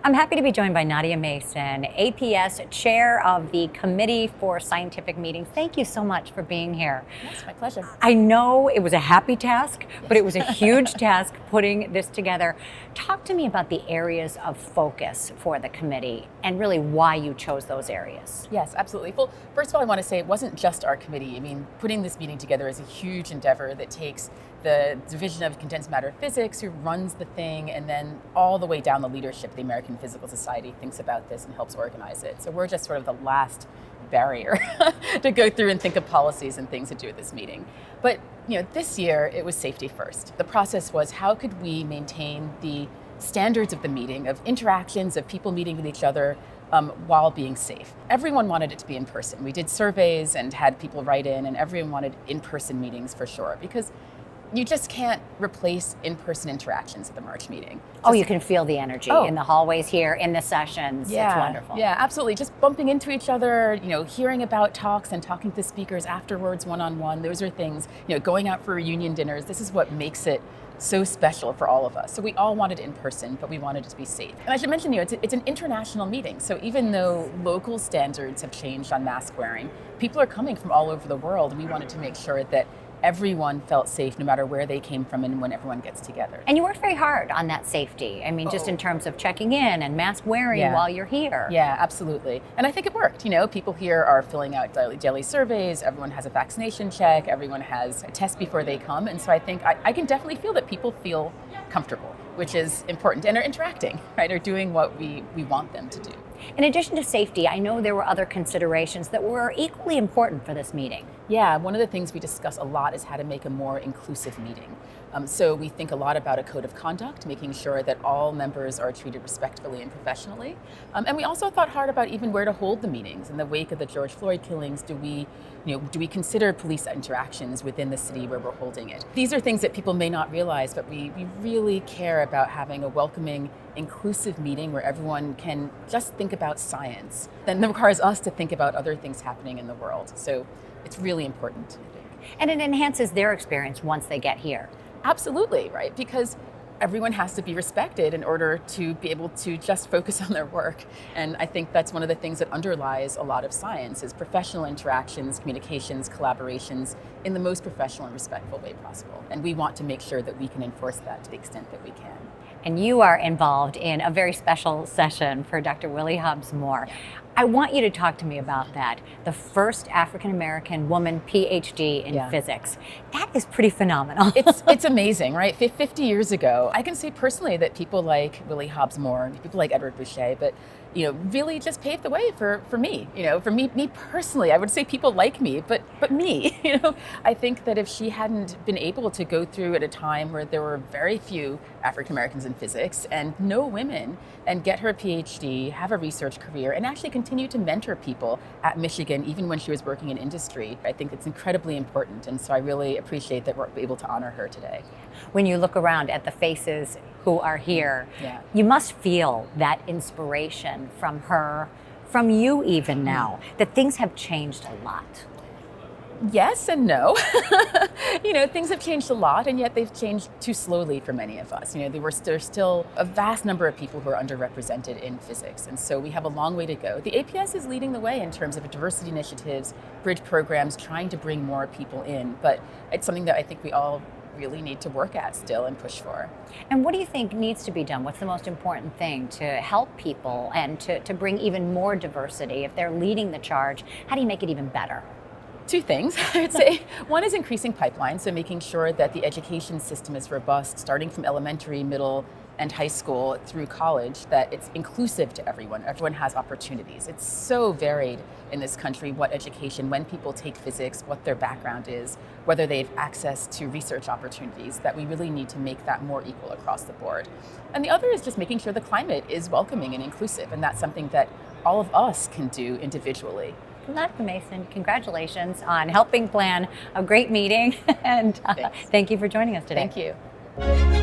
I'm happy to be joined by Nadya Mason, APS Chair of the Committee for Scientific Meetings. Thank you so much for being here. Yes, my pleasure. I know it was a happy task, but it was a huge task putting this together. Talk to me about the areas of focus for the committee and really why you chose those areas. Yes, absolutely. Well, first of all, I want to say it wasn't just our committee. I mean, putting this meeting together is a huge endeavor that takes the Division of Condensed Matter Physics, who runs the thing, and then all the way down the leadership. The American Physical Society thinks about this and helps organize it. So we're just sort of the last barrier to go through and think of policies and things to do at this meeting. But this year it was safety first. The process was, how could we maintain the standards of the meeting, of interactions, of people meeting with each other, while being safe. Everyone wanted it to be in person. We did surveys and had people write in, and everyone wanted in-person meetings for sure, because you just can't replace in-person interactions at the March meeting. You can feel the energy in the hallways here, in the sessions. Yeah, it's wonderful. Yeah, absolutely. Just bumping into each other, hearing about talks and talking to the speakers afterwards, one-on-one. Those are things, going out for reunion dinners. This is what makes it so special for all of us. So we all wanted it in person, but we wanted it to be safe. And I should mention, it's an international meeting. So even though local standards have changed on mask wearing, people are coming from all over the world, and we wanted to make sure that everyone felt safe no matter where they came from and when everyone gets together. And you worked very hard on that safety. I mean, just in terms of checking in and mask wearing while you're here. Yeah, absolutely. And I think it worked. People here are filling out daily surveys. Everyone has a vaccination check. Everyone has a test before they come. And so I think I can definitely feel that people feel comfortable, which is important, and are interacting, right? Are doing what we want them to do. In addition to safety, I know there were other considerations that were equally important for this meeting. Yeah, one of the things we discuss a lot is how to make a more inclusive meeting. So we think a lot about a code of conduct, making sure that all members are treated respectfully and professionally. And we also thought hard about even where to hold the meetings. In the wake of the George Floyd killings, do we consider police interactions within the city where we're holding it? These are things that people may not realize, but we really care about having a welcoming, inclusive meeting where everyone can just think about science. Then that requires us to think about other things happening in the world. So it's really important, I think. And it enhances their experience once they get here. Absolutely, right? Because everyone has to be respected in order to be able to just focus on their work. And I think that's one of the things that underlies a lot of science, is professional interactions, communications, collaborations in the most professional and respectful way possible. And we want to make sure that we can enforce that to the extent that we can. And you are involved in a very special session for Dr. Willie Hobbs Moore. I want you to talk to me about that. The first African-American woman PhD in physics. That is pretty phenomenal. It's amazing, right? 50 years ago, I can say personally that people like Willie Hobbs Moore, people like Edward Boucher, but really just paved the way for me. For me personally, I would say people like me, but me. I think that if she hadn't been able to go through at a time where there were very few African Americans in physics and no women, and get her PhD, have a research career, and actually continue to mentor people at Michigan, even when she was working in industry, I think it's incredibly important. And so I really appreciate that we're able to honor her today. When you look around at the faces who are here, you must feel that inspiration from her, from you even now, that things have changed a lot. Yes and no. Things have changed a lot, and yet they've changed too slowly for many of us. There's still a vast number of people who are underrepresented in physics, and so we have a long way to go. The APS is leading the way in terms of diversity initiatives, bridge programs, trying to bring more people in, but it's something that I think we all really need to work at still and push for. And what do you think needs to be done? What's the most important thing to help people and to bring even more diversity? If they're leading the charge, how do you make it even better? Two things, I would say. One is increasing pipelines, so making sure that the education system is robust, starting from elementary, middle, and high school through college, that it's inclusive to everyone. Everyone has opportunities. It's so varied in this country, what education, when people take physics, what their background is, whether they have access to research opportunities, that we really need to make that more equal across the board. And the other is just making sure the climate is welcoming and inclusive, and that's something that all of us can do individually. Nadya Mason, congratulations on helping plan a great meeting, and thank you for joining us today. Thank you.